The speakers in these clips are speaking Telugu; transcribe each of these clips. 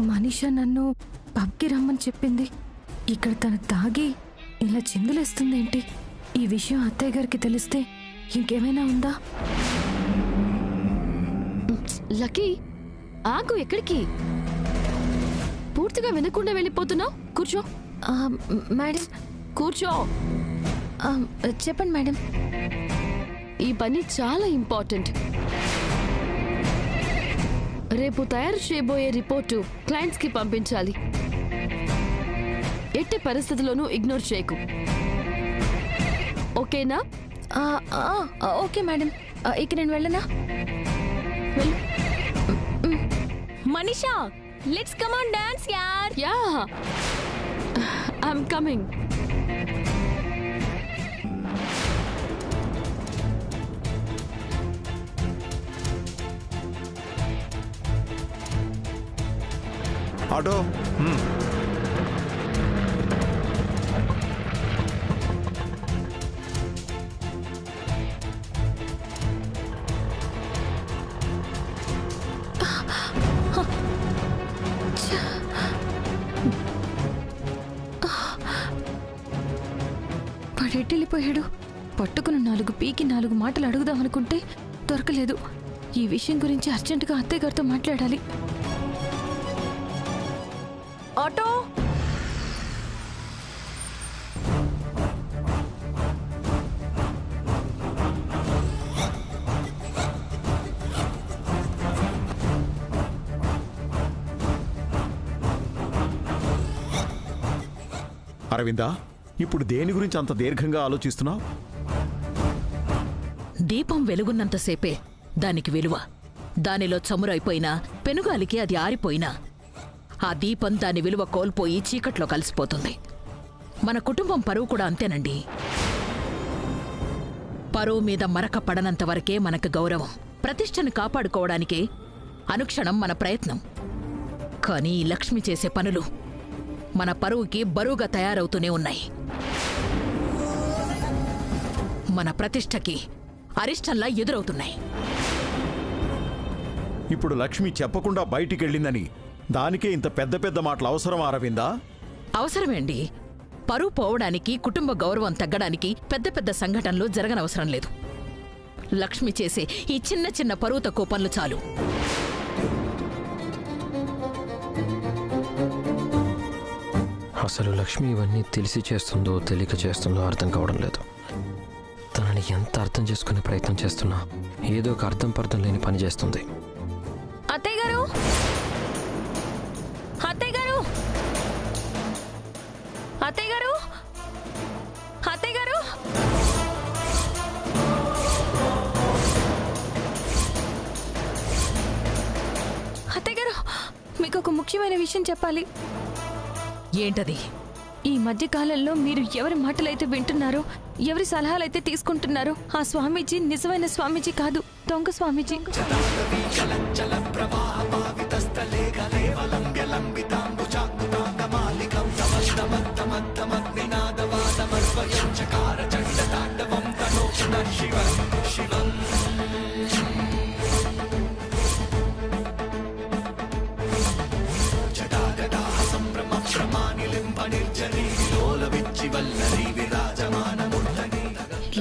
మనీషా నన్ను పబ్కి రమ్మని చెప్పింది. ఇక్కడ తను తాగి ఇలా చిందులేస్తుందేంటి? ఈ విషయం అత్తయ్య గారికి తెలిస్తే ఇంకేమైనా ఉందా? లక్కీ, ఆగు. ఎక్కడికి? పూర్తిగా వినకుండా వెళ్ళిపోతున్నావు. కూర్చో. మేడం. కూర్చో. చెప్పండి మేడం. ఈ పని చాలా ఇంపార్టెంట్. రేపు తయారు చేయబోయే రిపోర్టు క్లయింట్స్ కి పంపించాలి. ఎట్టి పరిస్థితుల్లోనూ ఇగ్నోర్ చేయకు, ఓకేనా? Okay madam. ఇక నేను వెళ్ళనా? వెళ్ళు. Manisha, let's come on dance యార్. Yeah, I'm coming. ఆటో. వాడెట్టెళ్ళిపోయాడు. పట్టుకుని 4 పీకి 4 మాటలు అడుగుదామనుకుంటే దొరకలేదు. ఈ విషయం గురించి అర్జెంటుగా అత్తయ్య గారితో మాట్లాడాలి. ఆటో. అరవిందా, ఇప్పుడు దేని గురించి అంత దీర్ఘంగా ఆలోచిస్తున్నావు? దీపం వెలుగున్నంతసేపే దానికి విలువ. దానిలో చమురైపోయినా, పెనుగాలికి అది ఆరిపోయినా ఆ దీపం దాని విలువ కోల్పోయి చీకట్లో కలిసిపోతుంది. మన కుటుంబం పరువు కూడా అంతేనండి. పరువు మీద మరక పడనంత వరకే మనకు గౌరవం. ప్రతిష్టను కాపాడుకోవడానికే అనుక్షణం మన ప్రయత్నం. కానీ ఈ లక్ష్మి చేసే పనులు మన పరువుకి బరువుగా తయారవుతూనే ఉన్నాయి. మన ప్రతిష్టకి అరిష్టంలా ఎదురవుతున్నాయి. ఇప్పుడు లక్ష్మి చెప్పకుండా బయటికెళ్ళిందని దానికే ఇంత పెద్ద పెద్ద మాటలు అవసరం అరవిందా? అవసరమేండి. పరువు పోవడానికి, కుటుంబ గౌరవం తగ్గడానికి పెద్ద పెద్ద సంఘటనలు జరగనవసరం లేదు. లక్ష్మి చేసే ఈ చిన్న చిన్న పరువు తక్కువ పనులు చాలు. అసలు లక్ష్మి ఇవన్నీ తెలిసి చేస్తుందో తెలియక చేస్తుందో అర్థం కావడం లేదు. తనని ఎంత అర్థం చేసుకునే ప్రయత్నం చేస్తున్నా ఏదో ఒక అర్థం పర్థం లేని పని చేస్తుంది. అత్తయ్య గారు, అత్తయ్య గారు, అత్తయ్య గారు, అత్తయ్య గారు. అత్తయ్య గారు, మీకు ఒక ముఖ్యమైన విషయం చెప్పాలి. ఏంటది? ఈ మధ్య కాలంలో మీరు ఎవరి మాటలైతే వింటున్నారో, ఎవరి సలహాలైతే తీసుకుంటున్నారో ఆ స్వామీజీ నిజమైన స్వామీజీ కాదు, దొంగ స్వామీజీ.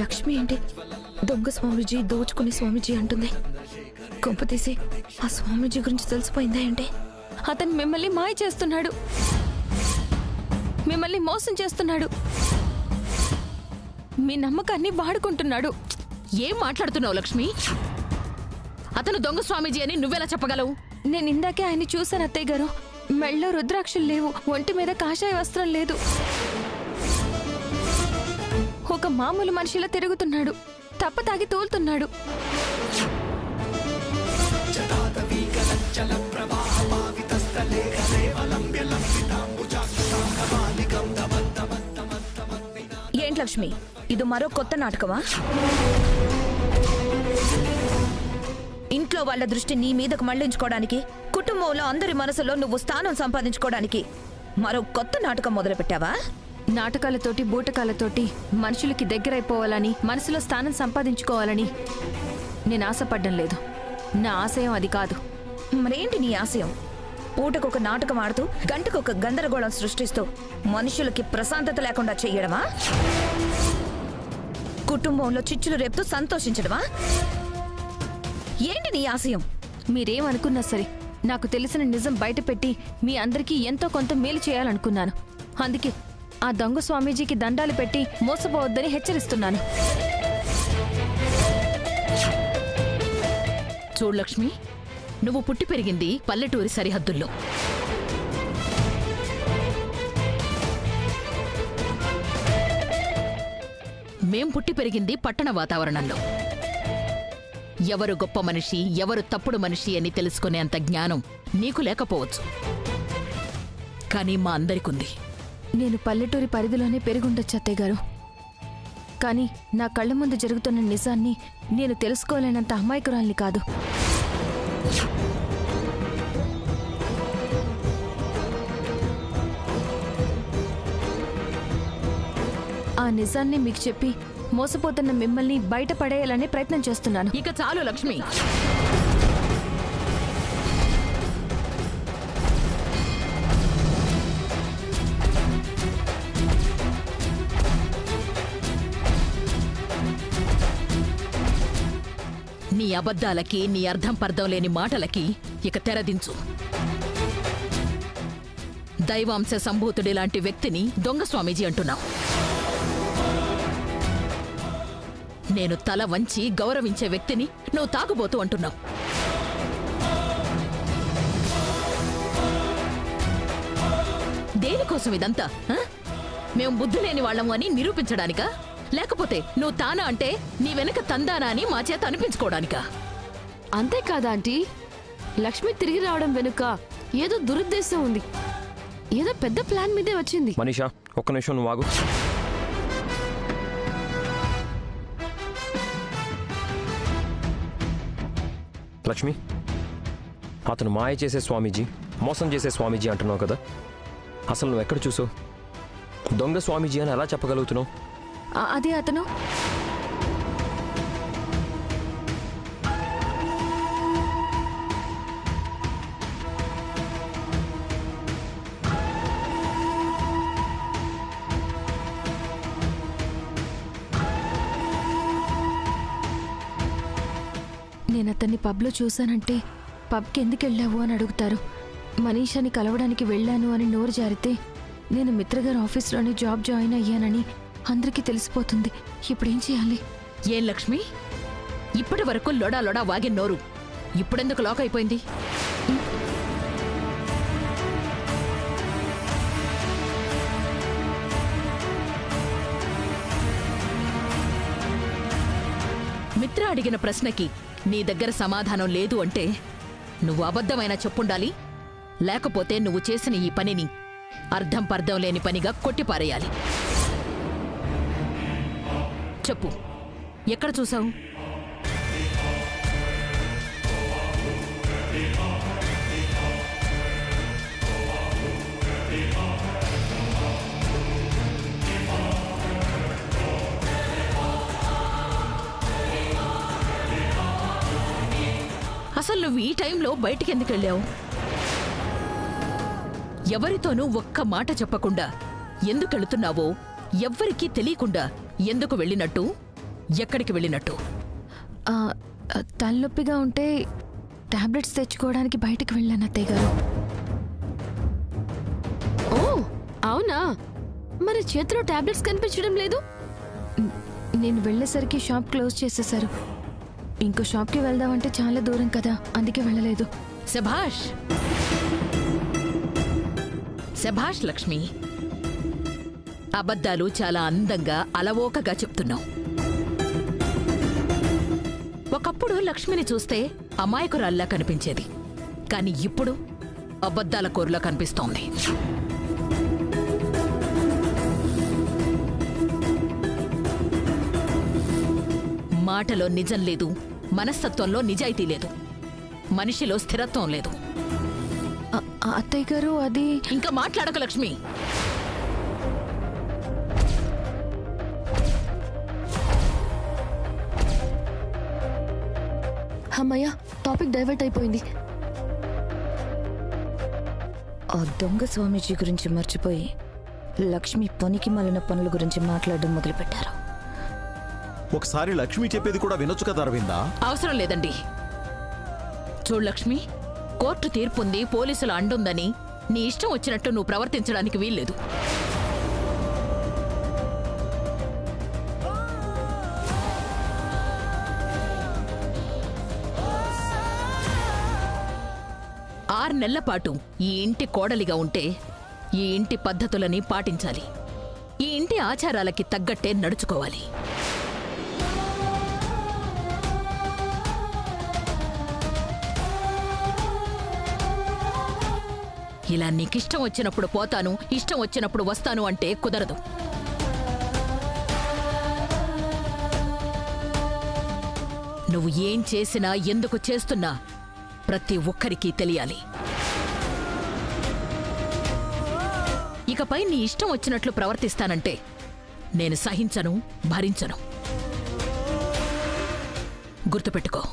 లక్ష్మి ఏంటి దొంగ స్వామీజీ, దోచుకునే స్వామీజీ అంటుంది? కొంపతీసి ఆ స్వామీజీ గురించి తెలిసిపోయిందా ఏంటి? అతను మిమ్మల్ని మాయ చేస్తున్నాడు, మిమ్మల్ని మోసం చేస్తున్నాడు, మీ నమ్మకాన్ని వాడుకుంటున్నాడు. ఏం మాట్లాడుతున్నావు లక్ష్మి? అతను దొంగ స్వామీజీ అని నువ్వెలా చెప్పగలవు? నేను ఇందాకే ఆయన్ని చూశాను అత్తయ్య గారు. మెళ్ళో రుద్రాక్షలు లేవు, ఒంటి మీద కాషాయ వస్త్రం లేదు. ఒక మామూలు మనిషిలా తిరుగుతున్నాడు, తప్ప తాగి తోలుతున్నాడు. ఏంటి లక్ష్మి, ఇది మరో కొత్త నాటకమా? ఇంట్లో వాళ్ళ దృష్టి నీ మీదకు మళ్లించుకోవడానికి, కుటుంబంలో అందరి మనసులో నువ్వు స్థానం సంపాదించుకోవడానికి మరో కొత్త నాటకం మొదలుపెట్టావా? నాటకాలతోటి, బూటకాలతోటి మనుషులకి దగ్గరైపోవాలని, మనసులో స్థానం సంపాదించుకోవాలని నేను ఆశపడ్డం లేదు. నా ఆశయం అది కాదు. మరేంటి నీ ఆశయం? పూటకొక నాటకం ఆడుతూ గంటకొక గందరగోళం సృష్టిస్తూ మనుషులకి ప్రశాంతత లేకుండా చెయ్యడమా? కుటుంబంలో చిచ్చులు రేపుతూ సంతోషించడమా? ఏంటి నీ ఆశయం? మీరేమనుకున్నా సరే నాకు తెలిసిన నిజం బయటపెట్టి మీ అందరికీ ఎంతో కొంత మేలు చేయాలనుకున్నాను. అందుకే ఆ దొంగ స్వామీజీకి దండాలు పెట్టి మోసపోవద్దని హెచ్చరిస్తున్నాను. చూడు లక్ష్మి, నువ్వు పుట్టి పెరిగింది పల్లెటూరి సరిహద్దుల్లో. మేం పుట్టి పెరిగింది పట్టణ వాతావరణంలో. ఎవరు గొప్ప మనిషి, ఎవరు తప్పుడు మనిషి అని తెలుసుకునేంత జ్ఞానం నీకు లేకపోవచ్చు, కానీ మా అందరికుంది. నేను పల్లెటూరి పరిధిలోనే పెరుగుండొచ్చు అత్తయ్య గారు. కానీ నా కళ్ళ ముందు జరుగుతున్న నిజాన్ని నేను తెలుసుకోలేనంత అమాయకురాల్ని కాదు. ఆ నిజాన్ని మీకు చెప్పి మోసపోతున్న మిమ్మల్ని బయటపడేయాలనే ప్రయత్నం చేస్తున్నాను. ఇక చాలు లక్ష్మి. నీ అబద్ధాలకి, నీ అర్థం పర్థం లేని మాటలకి ఇక తెరదించు. దైవాంశ సంభూతుడి లాంటి వ్యక్తిని దొంగ స్వామీజీ అంటున్నావు. నేను తల వంచి గౌరవించే వ్యక్తిని నువ్వు తాగుబోతూ అంటున్నావు. దేనికోసం ఇదంతా? మేం బుద్ధి లేని వాళ్ళము అని నిరూపించడానికా? లేకపోతే నువ్వు తానా అంటే నీ వెనక తందానా అని మా చేత అనిపించుకోవడానికా? అంతేకాదా ఆంటీ, లక్ష్మి తిరిగి రావడం వెనుక ఏదో దురుద్దేశం ఉంది. ఏదో పెద్ద ప్లాన్ మీదే వచ్చింది. మనీషా, ఒక్క నిమిషం నువ్వు ఆగు. లక్ష్మి, అతను మాయ చేసే స్వామీజీ, మోసం చేసే స్వామీజీ అంటున్నావు కదా, అసలు నువ్వు ఎక్కడ చూసావు? దొంగ స్వామీజీ అని ఎలా చెప్పగలుగుతున్నావు? అదే అతను నేను అతన్ని పబ్లో చూశానంటే పబ్కి ఎందుకు వెళ్ళావు అని అడుగుతారు. మనీషాని కలవడానికి వెళ్ళాను అని నోరు జారితే నేను మిత్రగారి ఆఫీస్లోనే జాబ్ జాయిన్ అయ్యానని అందరికీ తెలిసిపోతుంది. ఇప్పుడేం చేయాలి? ఏం లక్ష్మి, ఇప్పటి వరకు లొడా లొడా వాగిన నోరు ఇప్పుడెందుకు లాక్ అయిపోయింది? మిత్ర అడిగిన ప్రశ్నకి నీ దగ్గర సమాధానం లేదు అంటే నువ్వు అబద్ధమైన చెప్పుండాలి, లేకపోతే నువ్వు చేసిన ఈ పనిని అర్థం పర్థం లేని పనిగా కొట్టిపారేయాలి. చెప్పు, ఎక్కడ చూసావు? అసలు నువ్వు ఈ టైంలో బయటికి ఎందుకు వెళ్ళావు? ఎవరితోనూ ఒక్క మాట చెప్పకుండా ఎందుకు వెళుతున్నావో ఎవ్వరికీ తెలియకుండా ఎందుకు వెళ్ళినట్టు, ఎక్కడికి వెళ్ళినట్టు? తలనొప్పిగా ఉంటే టాబ్లెట్స్ తెచ్చుకోవడానికి బయటికి వెళ్ళాను అత్తయ్య గారు. ఓ అవునా, మరి చేతిలో టాబ్లెట్స్ కనిపించడం లేదు. నేను వెళ్ళేసరికి షాప్ క్లోజ్ చేసేశారు. ఇంకో షాప్కి వెళ్దామంటే చాలా దూరం కదా, అందుకే వెళ్ళలేదు. శభాష్ శభాష్ లక్ష్మి, అబద్ధాలు చాలా అందంగా అలవోకగా చెప్తున్నావు. ఒకప్పుడు లక్ష్మిని చూస్తే అమాయకురాల్లా కనిపించేది, కానీ ఇప్పుడు అబద్ధాల కోరులా కనిపిస్తోంది. మాటలో నిజం లేదు, మనస్తత్వంలో నిజాయితీ లేదు, మనిషిలో స్థిరత్వం లేదు. అత్తయ్య గారు అది... ఇంకా మాట్లాడక లక్ష్మి. అమ్మయ్య, టాపిక్ డైవర్ట్ అయిపోయింది. ఆ దొంగ స్వామీజీ గురించి మర్చిపోయి లక్ష్మి పనికి మాలిన పనుల గురించి మాట్లాడడం మొదలుపెట్టారు. ఒకసారి లక్ష్మి చెప్పేది కూడా వినొచ్చు కదా అరవిందా. అవసరం లేదండి. చూడు లక్ష్మి, కోర్టు తీర్పుంది, పోలీసుల అండుందని నీ ఇష్టం వచ్చినట్టు నువ్వు ప్రవర్తించడానికి వీల్లేదు. ఆరు నెలల పాటు ఈ ఇంటి కోడలిగా ఉంటే ఈ ఇంటి పద్ధతులని పాటించాలి. ఈ ఇంటి ఆచారాలకి తగ్గట్టే నడుచుకోవాలి. ఇలా నీకిష్టం వచ్చినప్పుడు పోతాను, ఇష్టం వచ్చినప్పుడు వస్తాను అంటే కుదరదు. నువ్వు ఏం చేసినా, ఎందుకు చేస్తున్నా ప్రతి ఒక్కరికి తెలియాలి. ఇకపై నీ ఇష్టం వచ్చినట్లు ప్రవర్తిస్తానంటే నేను సహించను, భరించను. గుర్తుపెట్టుకో.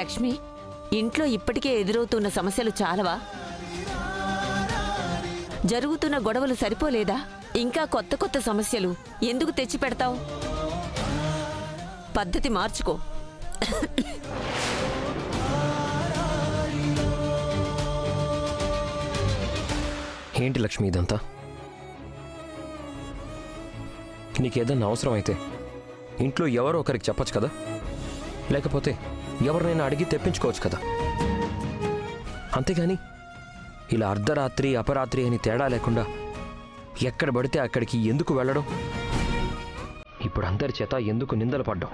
లక్ష్మి, ఇంట్లో ఇప్పటికే ఎదురవుతున్న సమస్యలు చాలవా? జరుగుతున్న గొడవలు సరిపోలేదా? ఇంకా కొత్త కొత్త సమస్యలు ఎందుకు తెచ్చి పెడతావు? పద్ధతి మార్చుకో. ఏంటి లక్ష్మి ఇదంతా? నీకేదన్నా అవసరం అయితే ఇంట్లో ఎవరో ఒకరికి చెప్పొచ్చు కదా, లేకపోతే ఎవరినైనా అడిగి తెప్పించుకోవచ్చు కదా. అంతేగాని ఇలా అర్ధరాత్రి అపరాత్రి అని తేడా లేకుండా ఎక్కడ పడితే అక్కడికి ఎందుకు వెళ్ళడం? ఇప్పుడు అందరి చేత ఎందుకు నిందలు పడ్డం?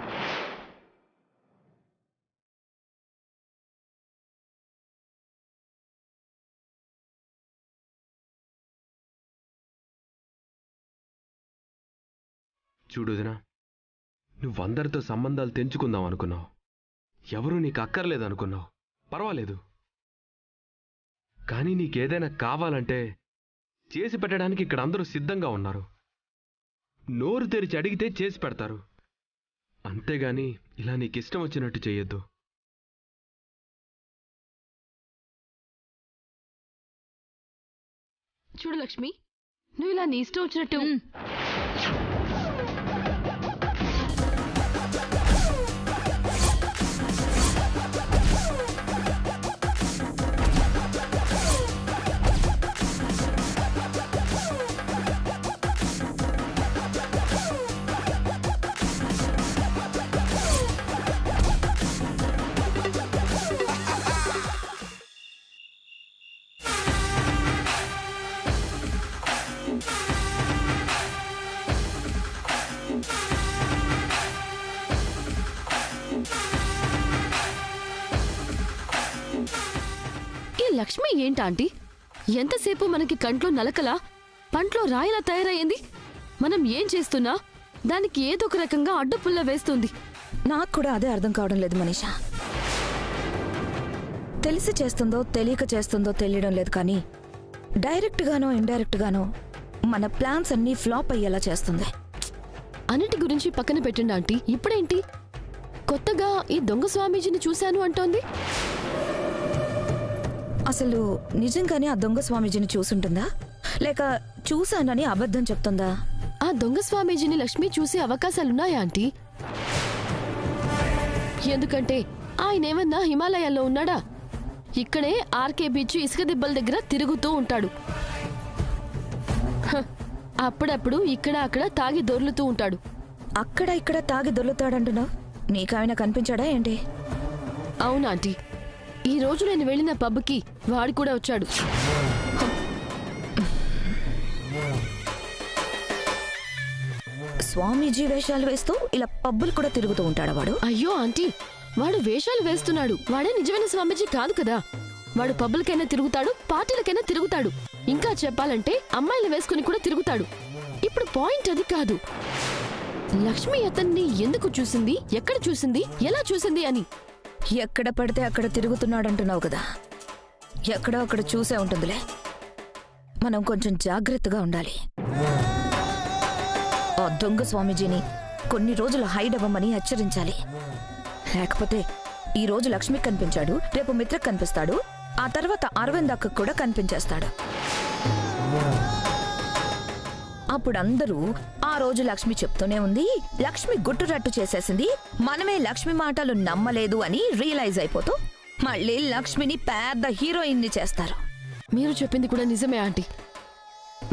చూడుదినా, నువ్వందరితో సంబంధాలు తెంచుకుందాం అనుకున్నావు, ఎవరూ నీకు అక్కర్లేదనుకున్నావు, పర్వాలేదు. కానీ నీకేదైనా కావాలంటే చేసి పెట్టడానికి ఇక్కడ అందరూ సిద్ధంగా ఉన్నారు. నోరు తెరిచి అడిగితే చేసి పెడతారు. అంతేగాని ఇలా నీకిష్టం వచ్చినట్టు చెయ్యొద్దు. చూడు లక్ష్మి, నువ్వు ఇలా నీ ఇష్టం వచ్చినట్టు లక్ష్మి ఏంటాంటీ? ఎంతసేపు మనకి కంట్లో నలకలా, పంట్లో రాయిలా తయారయ్యింది. మనం ఏం చేస్తున్నా దానికి ఏదో ఒక రకంగా అడ్డుపుల్ల వేస్తుంది. నాకు కూడా అదే అర్థం కావడం లేదు మనీషా. తెలిసి చేస్తుందో తెలియక చేస్తుందో తెలియడం లేదు, కానీ డైరెక్ట్ గానో ఇండైరెక్ట్ గానో మన ప్లాన్స్ అన్నీ ఫ్లాప్ అయ్యేలా చేస్తుంది. అన్నిటి గురించి పక్కన పెట్టండి ఆంటీ. ఇప్పుడేంటి కొత్తగా ఈ దొంగ స్వామీజీని చూశాను అంటోంది? అసలు నిజంగానే ఆ దొంగ స్వామీజీని చూసుంటుందా, లేక చూశానని అబద్ధం చెప్తుందా? ఆ దొంగ స్వామీజీని లక్ష్మి చూసే అవకాశాలున్నాయా ఆంటీ? ఎందుకంటే ఆయనేమన్నా హిమాలయాల్లో ఉన్నాడా? ఇక్కడే ఆర్కే బీచ్ ఇసుక దిబ్బల దగ్గర తిరుగుతూ ఉంటాడు. అప్పుడప్పుడు ఇక్కడ అక్కడ తాగి దొర్లుతూ ఉంటాడు. అక్కడ ఇక్కడ తాగి దొర్లుతాడంటున్నావు, నీకాయన కనిపించాడా ఏంటి? అవునా ఆంటీ, ఈ రోజు నేను వెళ్ళిన పబ్కి వాడు కూడా వచ్చాడు. స్వామీజీ వేషాలు వేస్తూ ఇలా పబ్బులు కూడా తిరుగుతూ ఉంటాడా వాడు? అయ్యో ఆంటీ, వాడు వేషాలు వేస్తున్నాడు. వాడే నిజమైన స్వామీజీ కాదు కదా. వాడు పబ్బులకైనా తిరుగుతాడు, పార్టీలకైనా తిరుగుతాడు. ఇంకా చెప్పాలంటే అమ్మాయిలు వేసుకుని కూడా తిరుగుతాడు. ఇప్పుడు పాయింట్ అది కాదు. లక్ష్మి అతన్ని ఎందుకు చూసింది, ఎక్కడ చూసింది, ఎలా చూసింది అని. ఎక్కడ పడితే అక్కడ తిరుగుతున్నాడంటున్నావు కదా, ఎక్కడో అక్కడ చూసే ఉంటుందిలే. మనం కొంచెం జాగ్రత్తగా ఉండాలి. ఆ దొంగ స్వామీజీని కొన్ని రోజులు హైడ్ అవ్వమని హెచ్చరించాలి. లేకపోతే ఈ రోజు లక్ష్మికి కనిపించాడు, రేపు మిత్రకు కనిపిస్తాడు, ఆ తర్వాత అరవింద్ అక్కకు కూడా కనిపించేస్తాడు. అప్పుడు అందరూ ఆ రోజు లక్ష్మి చెప్తూనే ఉంది, లక్ష్మి గుట్టురట్టు చేసేసింది, మనమే లక్ష్మి మాటలు నమ్మలేదు అని రియలైజ్ అయిపోతూ మళ్ళీ లక్ష్మిని పెద్ద హీరోయిన్ని చేస్తారు. మీరు చెప్పింది కూడా నిజమే ఆంటీ.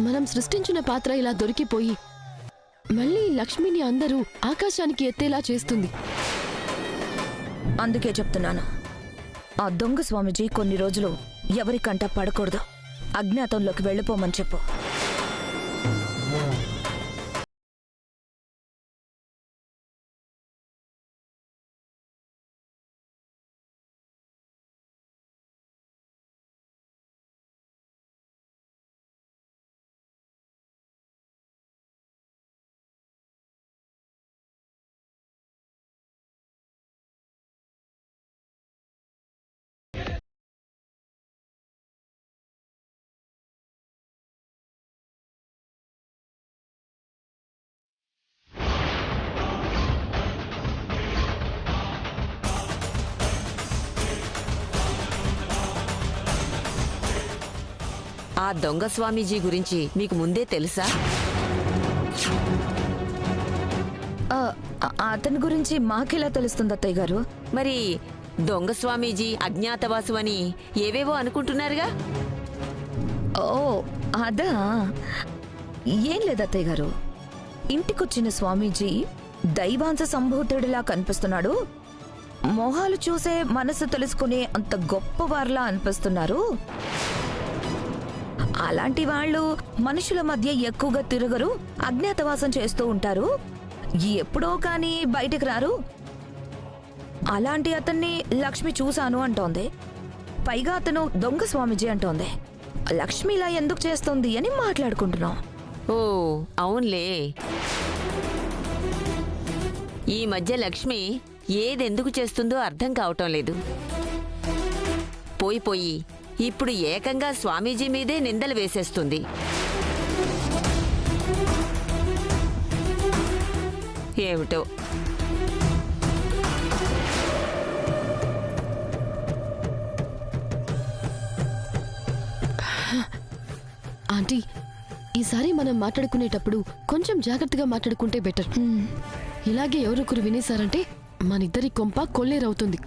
మనం సృష్టించిన పాత్ర ఇలా దొరికిపోయి మళ్ళీ లక్ష్మిని అందరూ ఆకాశానికి ఎత్తేలా చేస్తుంది. అందుకే చెప్తున్నాను, ఆ దొంగ స్వామీజీ కొన్ని రోజులు ఎవరికంట పడకూడదు, అజ్ఞాతంలోకి వెళ్ళిపోమని చెప్పు. ఆ దొంగ స్వామీజీ గురించి మీకు ముందే తెలుసా? అతని గురించి మాకెలా తెలుస్తుంది అత్తయ్య గారు? మరి దొంగ స్వామీజీ అజ్ఞాతవాసు అని ఏవేవో అనుకుంటున్నారుగా? ఓ అదా, ఏం లేదు అత్తయ్య గారు. ఇంటికొచ్చిన స్వామీజీ దైవాంశ సంభూతుడిలా కనిపిస్తున్నాడు, మొహాలు చూసే మనసు తెలుసుకునే అంత గొప్పవారిలా అనిపిస్తున్నారు. అలాంటి వాళ్ళు మనుషుల మధ్య ఎక్కువగా తిరగరు, అజ్ఞాతవాసం చేస్తూ ఉంటారు, ఎప్పుడో కానీ బయటకు రారు. అలాంటి అతన్ని లక్ష్మి చూశాను అంటోంది. పైగా అతను దొంగ స్వామీజీ అంటోంది. లక్ష్మి ఇలా ఎందుకు చేస్తోంది అని మాట్లాడుకుంటున్నాం. ఓ అవునులే, ఈ మధ్య లక్ష్మి ఏదెందుకు చేస్తుందో అర్థం కావటం లేదు. పోయి ఇప్పుడు ఏకంగా స్వామీజీ మీదే నిందలు వేసేస్తుంది. ఏమిటో. ఆంటీ, ఈసారి మనం మాట్లాడుకునేటప్పుడు కొంచెం జాగ్రత్తగా మాట్లాడుకుంటే బెటర్. ఇలాగే ఎవరొకరు వినేశారంటే మనిద్దరి కొంప కొల్లేరవుతుంది.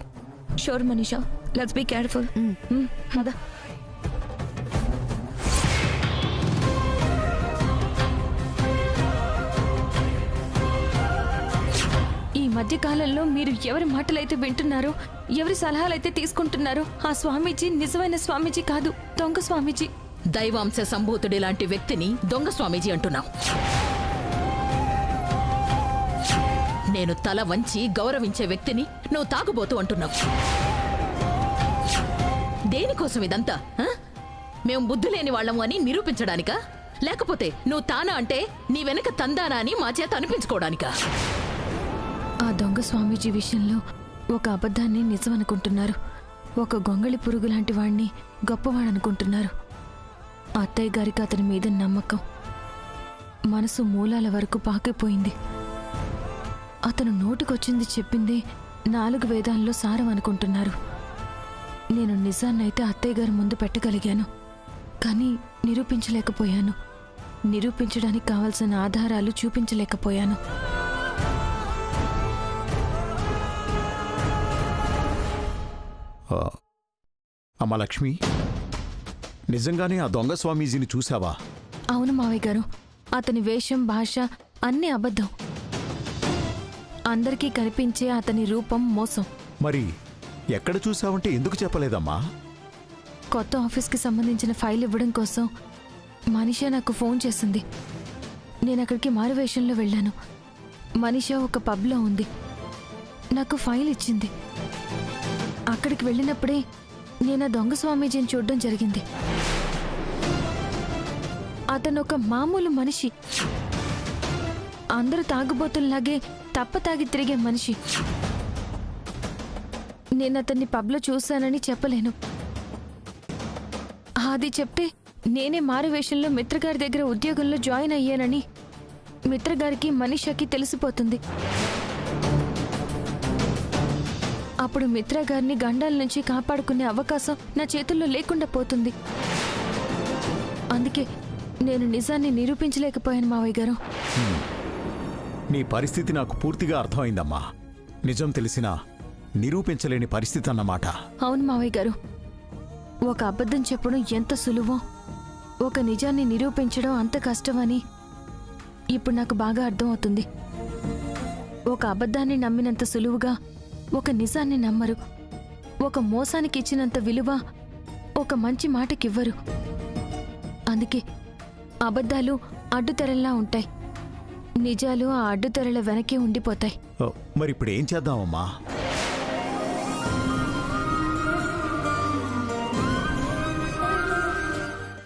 Sure Manisha, let's be careful. అదా ఈ మధ్య కాలంలో మీరు ఎవరి మాటలైతే వింటున్నారో, ఎవరి సలహాలైతే తీసుకుంటున్నారో, ఆ స్వామీజీ నిజమైన స్వామీజీ కాదు, దొంగ స్వామీజీ. దైవాంశ సంభూతుడి లాంటి వ్యక్తిని దొంగ స్వామీజీ అంటున్నావు. నేను తల వంచి గౌరవించే వ్యక్తిని నువ్వు తాగుబోతూ అంటున్నావు. దేనికోసం ఇదంతా? మేం బుద్ధి లేని వాళ్ళము అని నిరూపించడానికా? లేకపోతే నువ్వు తానా అంటే నీ వెనక తందానా అని మా చేత అనిపించుకోవడానికా? ఆ దొంగ స్వామీజీ విషయంలో ఒక అబద్ధాన్ని నిజం అనుకుంటున్నారు, ఒక గొంగళి పురుగు లాంటి వాణ్ణి గొప్పవాడనుకుంటున్నారు. అత్తయ్య గారికి అతని మీద నమ్మకం, మనసు మూలాల వరకు పాకిపోయింది. అతను నోటికొచ్చింది చెప్పింది 4 వేదాల్లో సారం అనుకుంటున్నారు. నేను నిజాన్నైతే అత్తయ్య గారి ముందు పెట్టగలిగాను, కానీ నిరూపించలేకపోయాను. నిరూపించడానికి కావలసిన ఆధారాలు చూపించలేకపోయాను. అమ్మ లక్ష్మి, నిజంగానే ఆ దొంగ స్వామీజీని చూసావా? అవును మావయ్య గారు, అతని వేషం, భాష అన్నీ అబద్ధం. అందరికీ కనిపించే అతని రూపం మోసం. మరి ఎక్కడ చూసావంటే ఎందుకు చెప్పలేదమ్మా? కొత్త ఆఫీస్కి సంబంధించిన ఫైల్ ఇవ్వడం కోసం మనీషా నాకు ఫోన్ చేసింది. నేను అక్కడికి మారువేషంలో వెళ్ళాను. మనీషా ఒక పబ్లో ఉంది, నాకు ఫైల్ ఇచ్చింది. అక్కడికి వెళ్ళినప్పుడే నేను ఆ దొంగ స్వామీజీని చూడడం జరిగింది. అతను ఒక మామూలు మనిషి, అందరూ తాగుబోతుల్లాగే తప్ప తాగి తిరిగే మనిషి. నేను అతన్ని పబ్లో చూశానని చెప్పలేను. అది చెప్తే నేనే మారువేషంలో మిత్రగారి దగ్గర ఉద్యోగంలో జాయిన్ అయ్యానని మిత్రగారికి మనీషాకి తెలిసిపోతుంది. అప్పుడు మిత్రగారిని గండాల నుంచి కాపాడుకునే అవకాశం నా చేతుల్లో లేకుండా పోతుంది. అందుకే నేను నిజాన్ని నిరూపించలేకపోయాను మావయ్య గారు. నీ పరిస్థితి నాకు పూర్తిగా అర్థమైందమ్మా. నిజం తెలిసినా నిరూపించలేని పరిస్థితి అన్నమాట. అవును మావయ్య గారు, ఒక అబద్ధం చెప్పడం ఎంత సులువో ఒక నిజాన్ని నిరూపించడం అంత కష్టమని ఇప్పుడు నాకు బాగా అర్థమవుతుంది. ఒక అబద్ధాన్ని నమ్మినంత సులువుగా ఒక నిజాన్ని నమ్మరు. ఒక మోసానికి ఇచ్చినంత విలువ ఒక మంచి మాటకివ్వరు. అందుకే అబద్ధాలు అడ్డుతెరల్లా ఉంటాయి, నిజాలు ఆ అడ్డుతెరల వెనకే ఉండిపోతాయి. మరిప్పుడు ఏం చేద్దామమ్మా?